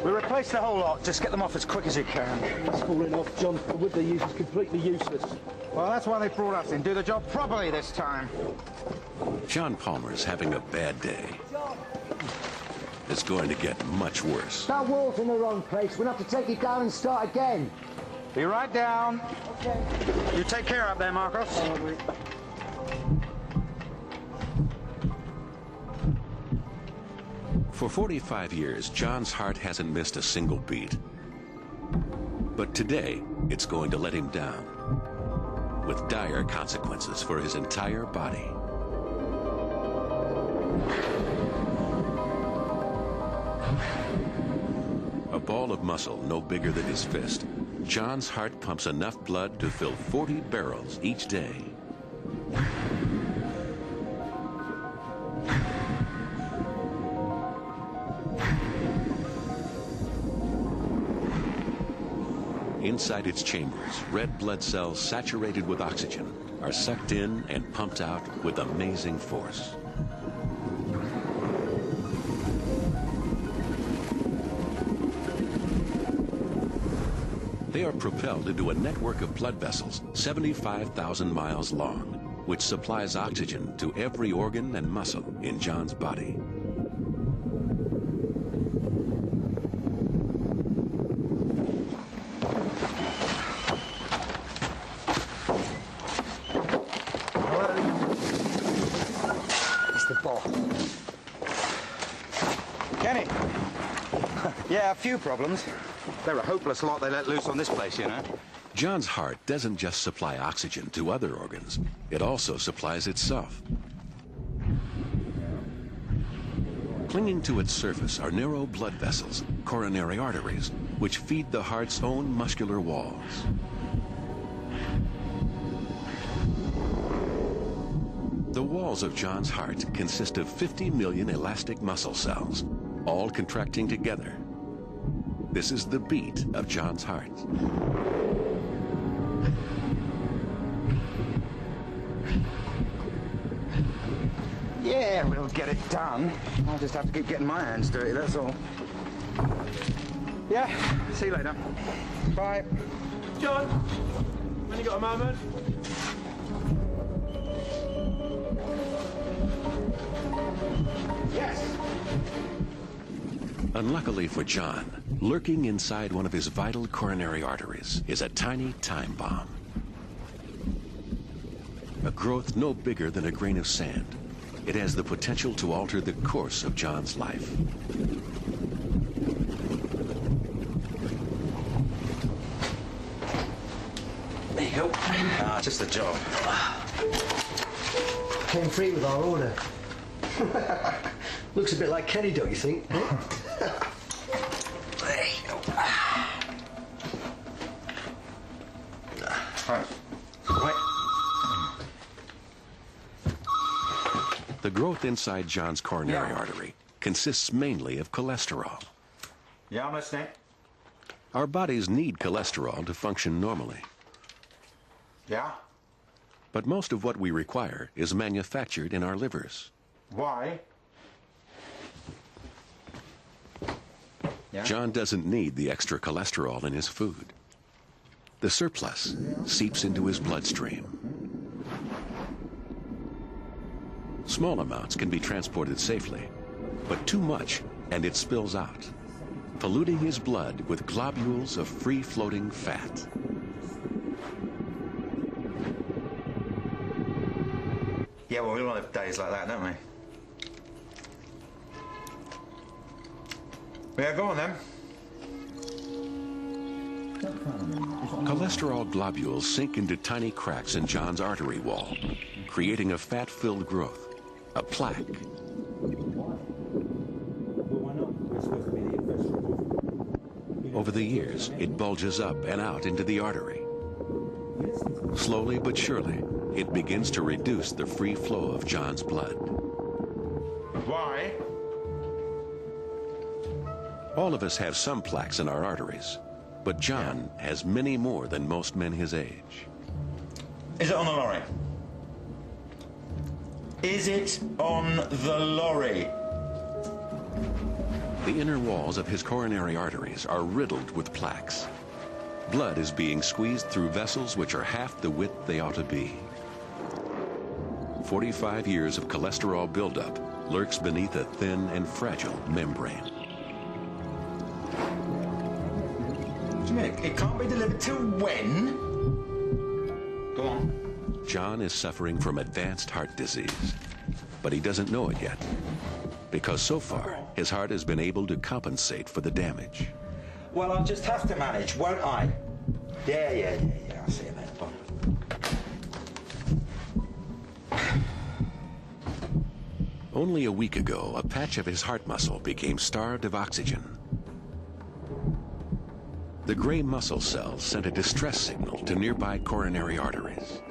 We'll replace the whole lot. Just get them off as quick as you can. It's falling off, John. The wood they use is completely useless. Well, that's why they brought us in. Do the job properly this time. John Palmer's having a bad day. It's going to get much worse. That wall's in the wrong place. We'll have to take it down and start again. Be right down. Okay. You take care up there, Marcos. For 45 years, John's heart hasn't missed a single beat. But today, it's going to let him down, with dire consequences for his entire body. A ball of muscle no bigger than his fist, John's heart pumps enough blood to fill 40 barrels each day. Inside its chambers, red blood cells saturated with oxygen are sucked in and pumped out with amazing force. They are propelled into a network of blood vessels 75,000 miles long, which supplies oxygen to every organ and muscle in John's body. Kenny. Yeah, a few problems. They're a hopeless lot they let loose on this place, you know. John's heart doesn't just supply oxygen to other organs, it also supplies itself. Clinging to its surface are narrow blood vessels, coronary arteries, which feed the heart's own muscular walls. The walls of John's heart consist of 50 million elastic muscle cells, all contracting together. This is the beat of John's heart. Yeah, we'll get it done. I'll just have to keep getting my hands dirty, that's all. Yeah, see you later. Bye. John, when you got a moment? Yes. Unluckily for John, lurking inside one of his vital coronary arteries is a tiny time bomb. A growth no bigger than a grain of sand. It has the potential to alter the course of John's life. There you go. Ah, just the job. Came free with our order. Looks a bit like Kenny, don't you think? There you go. Right. Wait. The growth inside John's coronary artery consists mainly of cholesterol. Yeah, I'm listening. Our bodies need cholesterol to function normally. Yeah? But most of what we require is manufactured in our livers. Why? Yeah? John doesn't need the extra cholesterol in his food. The surplus seeps into his bloodstream. Small amounts can be transported safely, but too much and it spills out, polluting his blood with globules of free-floating fat. Yeah, well, we all have days like that, don't we? Yeah, go on then. Cholesterol globules sink into tiny cracks in John's artery wall, creating a fat-filled growth, a plaque. Over the years, it bulges up and out into the artery. Slowly but surely, it begins to reduce the free flow of John's blood. Why? All of us have some plaques in our arteries, but John has many more than most men his age. Is it on the lorry? Is it on the lorry? The inner walls of his coronary arteries are riddled with plaques. Blood is being squeezed through vessels which are half the width they ought to be. 45 years of cholesterol buildup lurks beneath a thin and fragile membrane. What do you mean? It can't be delivered till when? Go on. John is suffering from advanced heart disease, but he doesn't know it yet, because so far his heart has been able to compensate for the damage. Well, I'll just have to manage, won't I? Yeah. I'll see you then. Only a week ago, a patch of his heart muscle became starved of oxygen. The gray muscle cells sent a distress signal to nearby coronary arteries.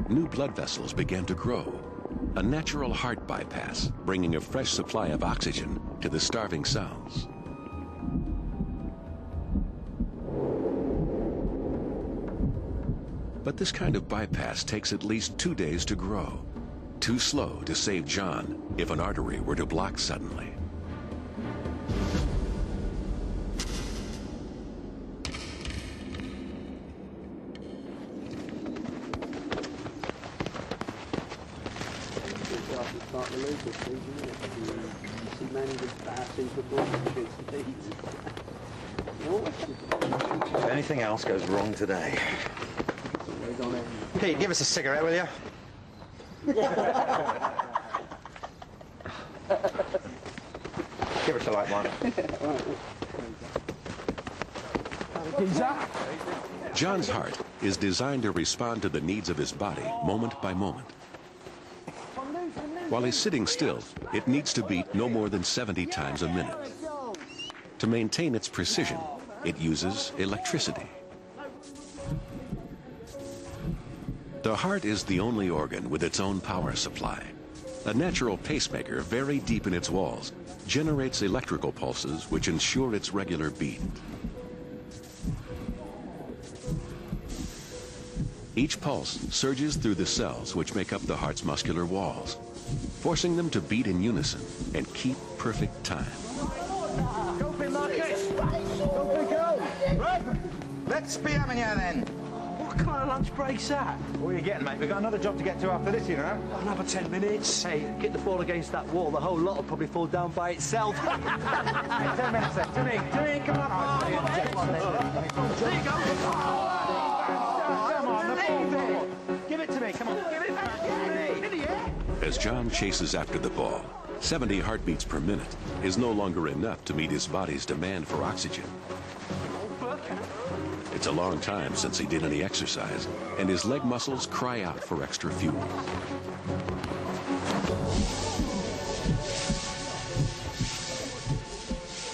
New blood vessels began to grow, a natural heart bypass bringing a fresh supply of oxygen to the starving cells. But this kind of bypass takes at least 2 days to grow. Too slow to save John if an artery were to block suddenly. If anything else goes wrong today. Pete, give us a cigarette, will you? Give us a light one. John's heart is designed to respond to the needs of his body moment by moment. While he's sitting still, it needs to beat no more than 70 times a minute. To maintain its precision, it uses electricity. The heart is the only organ with its own power supply. A natural pacemaker very deep in its walls generates electrical pulses which ensure its regular beat. Each pulse surges through the cells which make up the heart's muscular walls, forcing them to beat in unison and keep perfect time. Go, Pete, Marcus! Go! Right, let's be having you then. What kind of lunch break's that? What are you getting, mate? We've got another job to get to after this, you know? Another 10 minutes. Hey, get the ball against that wall. The whole lot will probably fall down by itself. Hey, 10 minutes then. To me, come on. There you go. Come on, give it to me, come on. Give it back to me. As John chases after the ball, 70 heartbeats per minute is no longer enough to meet his body's demand for oxygen. It's a long time since he did any exercise, and his leg muscles cry out for extra fuel.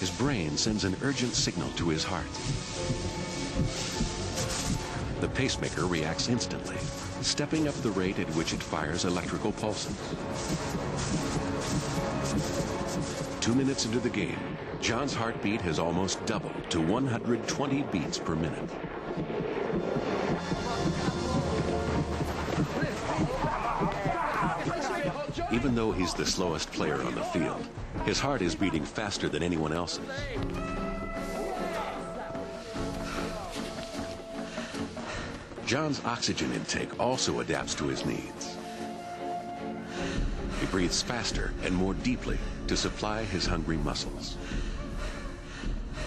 His brain sends an urgent signal to his heart. The pacemaker reacts instantly, stepping up the rate at which it fires electrical pulses. 2 minutes into the game, John's heartbeat has almost doubled to 120 beats per minute. Even though he's the slowest player on the field, his heart is beating faster than anyone else's. John's oxygen intake also adapts to his needs. He breathes faster and more deeply to supply his hungry muscles.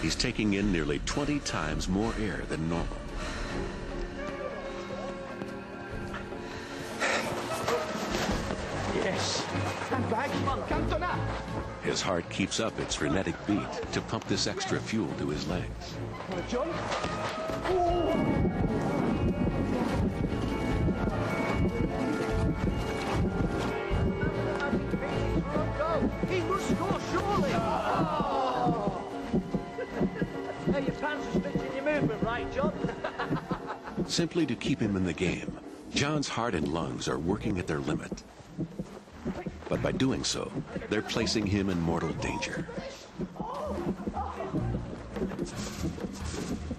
He's taking in nearly 20 times more air than normal. Yes. Stand back. Come on, Cantona. His heart keeps up its frenetic beat to pump this extra fuel to his legs. John. He must score, surely. Oh. Hey, your pants are stretching your movement, right, John? Simply to keep him in the game, John's heart and lungs are working at their limit. But by doing so, they're placing him in mortal danger.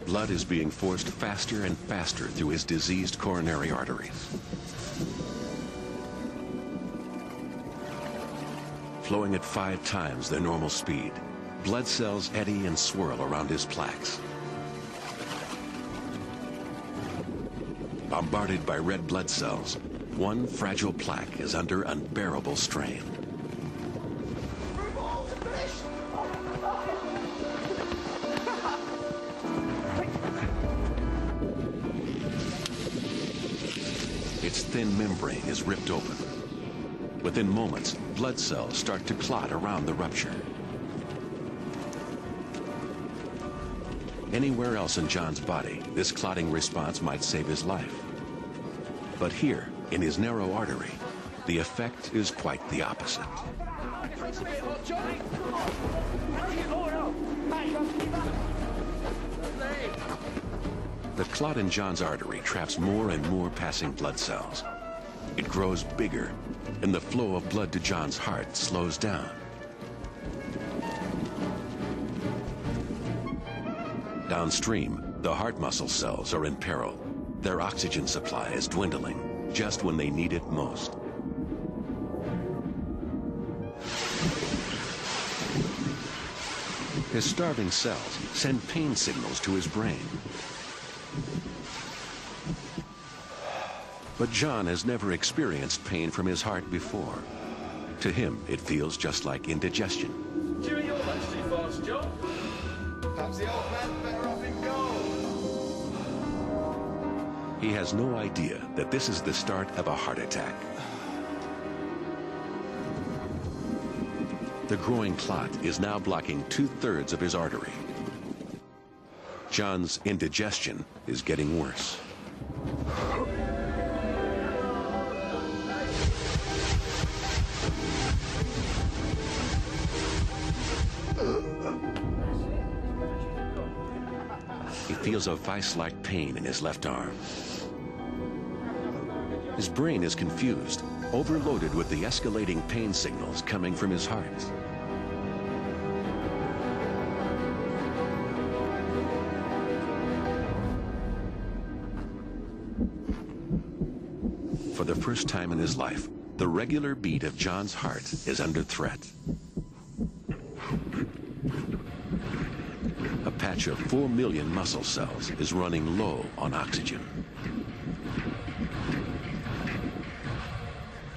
Blood is being forced faster and faster through his diseased coronary arteries. flowing at 5 times their normal speed. Blood cells eddy and swirl around his plaques. Bombarded by red blood cells, one fragile plaque is under unbearable strain. Its thin membrane is ripped open. Within moments, blood cells start to clot around the rupture. Anywhere else in John's body, this clotting response might save his life. But here, in his narrow artery, the effect is quite the opposite. The clot in John's artery traps more and more passing blood cells. It grows bigger, and the flow of blood to John's heart slows down. Downstream, the heart muscle cells are in peril. Their oxygen supply is dwindling just when they need it most. His starving cells send pain signals to his brain. But John has never experienced pain from his heart before. To him, it feels just like indigestion. Cheery your lunch too fast, John. Perhaps the old man's better off in goal. He has no idea that this is the start of a heart attack. The growing clot is now blocking 2/3 of his artery. John's indigestion is getting worse. He feels a vice-like pain in his left arm. His brain is confused, overloaded with the escalating pain signals coming from his heart. For the first time in his life, the regular beat of John's heart is under threat. A patch of 4 million muscle cells is running low on oxygen.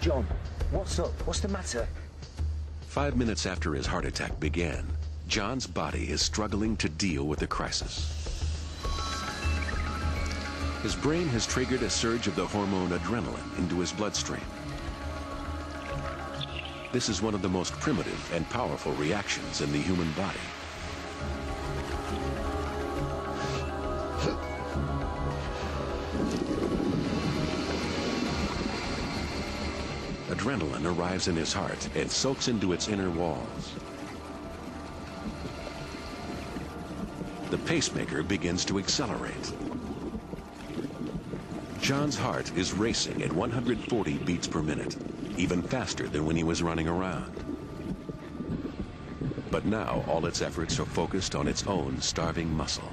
John, what's up? What's the matter? 5 minutes after his heart attack began, John's body is struggling to deal with the crisis. His brain has triggered a surge of the hormone adrenaline into his bloodstream. This is one of the most primitive and powerful reactions in the human body. Adrenaline arrives in his heart and soaks into its inner walls. The pacemaker begins to accelerate. John's heart is racing at 140 beats per minute, even faster than when he was running around. But now all its efforts are focused on its own starving muscle.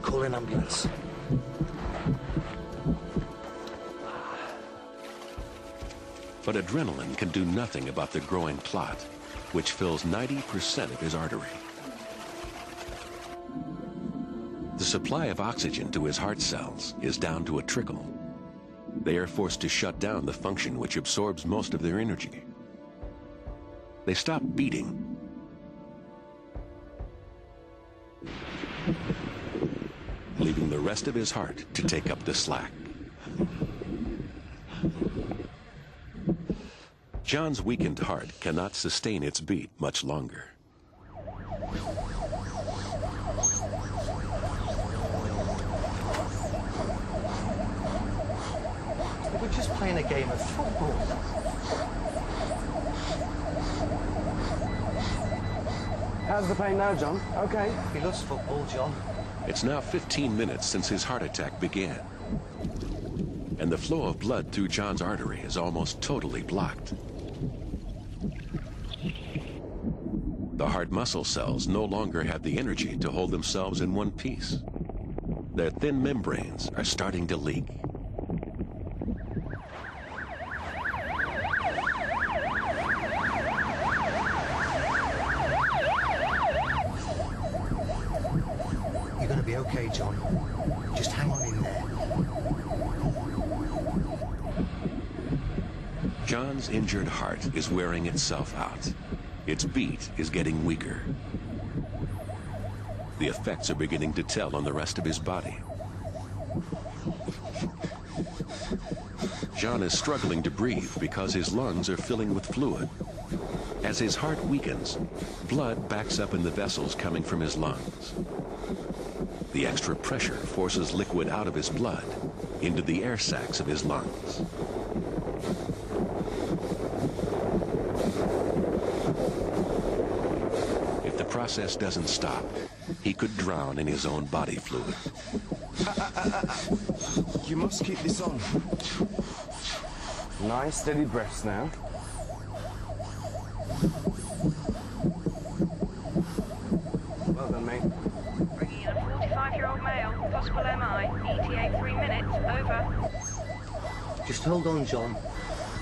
Call an ambulance. But adrenaline can do nothing about the growing clot, which fills 90% of his artery. The supply of oxygen to his heart cells is down to a trickle. They are forced to shut down the function which absorbs most of their energy. They stop beating, leaving the rest of his heart to take up the slack. John's weakened heart cannot sustain its beat much longer. We're just playing a game of football. How's the pain now, John? Okay. He loves football, John. It's now 15 minutes since his heart attack began, and the flow of blood through John's artery is almost totally blocked. The heart muscle cells no longer have the energy to hold themselves in one piece. Their thin membranes are starting to leak. John. Just hang on in there. John's injured heart is wearing itself out. Its beat is getting weaker. The effects are beginning to tell on the rest of his body. John is struggling to breathe because his lungs are filling with fluid. As his heart weakens, blood backs up in the vessels coming from his lungs. The extra pressure forces liquid out of his blood into the air sacs of his lungs. If the process doesn't stop, he could drown in his own body fluid. You must keep this on. Nice, steady breaths now. Well done, mate. Bringing in a 45-year-old male, possible MI, ETA 3 minutes, over. Just hold on, John.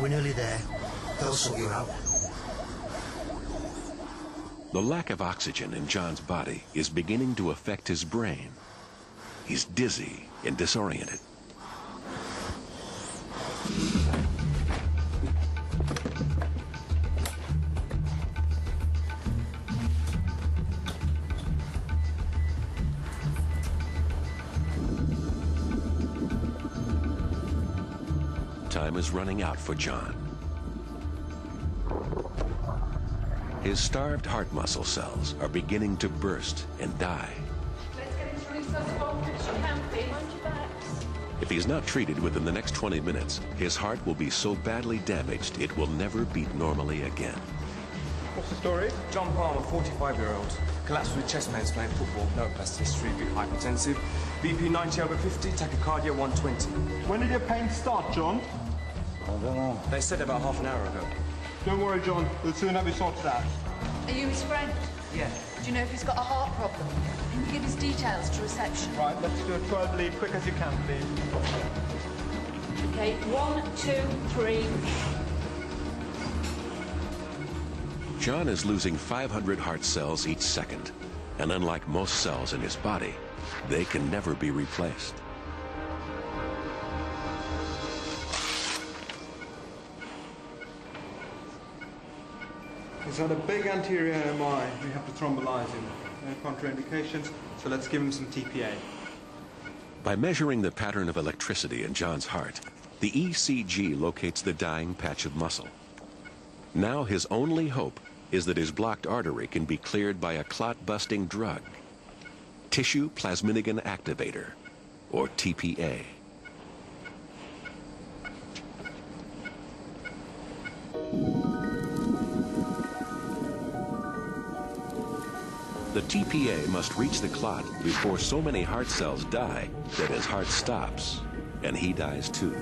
We're nearly there. They'll sort you out. The lack of oxygen in John's body is beginning to affect his brain. He's dizzy and disoriented. Time is running out for John. His starved heart muscle cells are beginning to burst and die. Let's get him to resuscitate as you can, please. Mind your backs. If he's not treated within the next 20 minutes, his heart will be so badly damaged it will never beat normally again. What's the story? John Palmer, 45-year-old. Collapsed with chest pains playing football. No past history, big hypertensive. BP 90/50, tachycardia 120. When did your pain start, John? I don't know. They said about half an hour ago. Don't worry, John. We'll soon have you sorted out. Are you his friend? Yeah. Do you know if he's got a heart problem? Can you give his details to reception? Right, let's do a 12 lead, quick as you can, please. Okay, 1, 2, 3. John is losing 500 heart cells each second, and unlike most cells in his body, they can never be replaced. He's had a big anterior MI. We have to thrombolize him. No contraindications, so let's give him some TPA. By measuring the pattern of electricity in John's heart, the ECG locates the dying patch of muscle. Now his only hope is that his blocked artery can be cleared by a clot-busting drug, tissue plasminogen activator, or TPA. The TPA must reach the clot before so many heart cells die that his heart stops, and he dies too.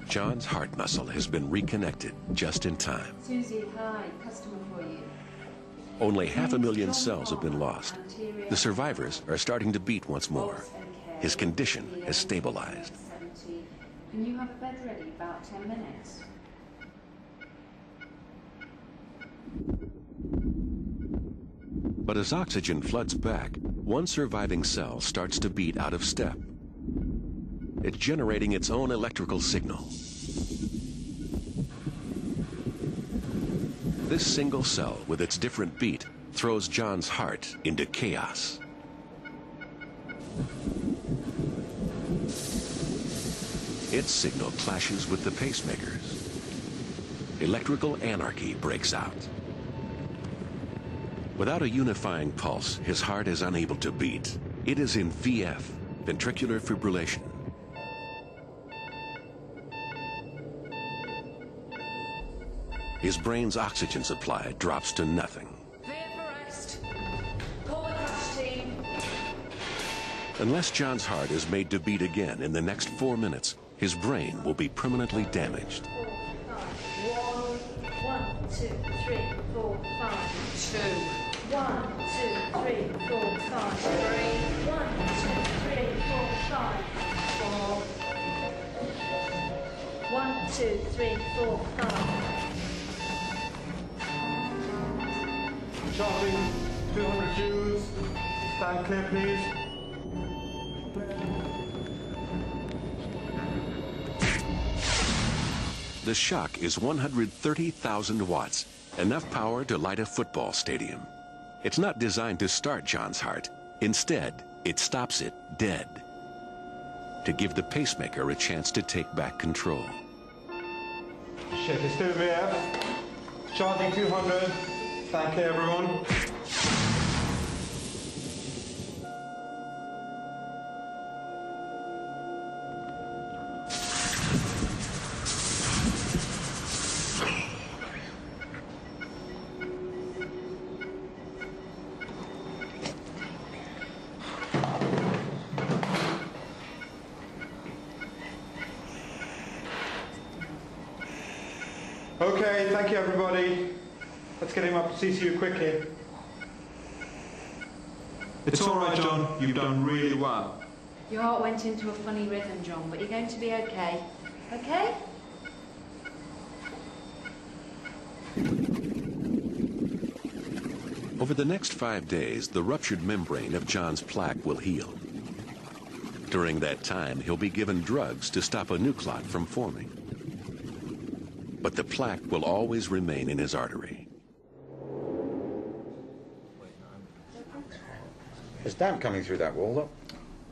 John's heart muscle has been reconnected just in time. Susie, hi. Customer for you. Only 500,000 cells have been lost. The survivors are starting to beat once more. His condition has stabilized. Can you have a bed ready about 10 minutes? But as oxygen floods back, one surviving cell starts to beat out of step. It's generating its own electrical signal. This single cell, with its different beat, throws John's heart into chaos. Its signal clashes with the pacemaker's. Electrical anarchy breaks out. Without a unifying pulse, his heart is unable to beat. It is in VF, ventricular fibrillation. His brain's oxygen supply drops to nothing. Clear for rest. Call the crash team. Unless John's heart is made to beat again in the next 4 minutes, his brain will be permanently damaged. 1, 2, 3, 4, 5. 2. 1, 2, 3, 4, 5. 3. 1, 2, 3, 4, 5. 4. 1, 2, 3, 4, 5. Charging 200 joules. Stand clear, please. The shock is 130,000 watts, enough power to light a football stadium. It's not designed to start John's heart. Instead, it stops it dead, to give the pacemaker a chance to take back control. Shit, it's still VF. Charging 200. Stand clear, everyone. Okay, thank you everybody. Let's get him up to CCU quickly. It's all right, John. You've done really well. Your heart went into a funny rhythm, John, but you're going to be okay. Okay? Over the next 5 days, the ruptured membrane of John's plaque will heal. During that time, he'll be given drugs to stop a new clot from forming. But the plaque will always remain in his artery. There's damp coming through that wall, look.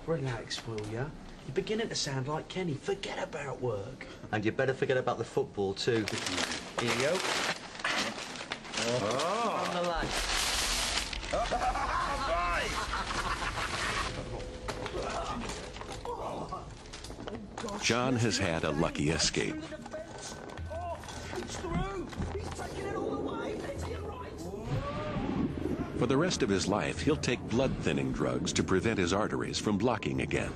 Relax, will ya? You're beginning to sound like Kenny. Forget about work. And you better forget about the football, too. Here you go. Oh. On the leg. John has had a lucky escape. For the rest of his life, he'll take blood-thinning drugs to prevent his arteries from blocking again.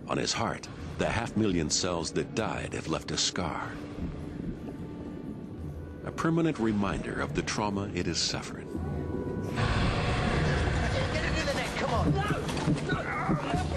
On his heart, the 500,000 cells that died have left a scar. A permanent reminder of the trauma it has suffered. Get into the net, come on. No!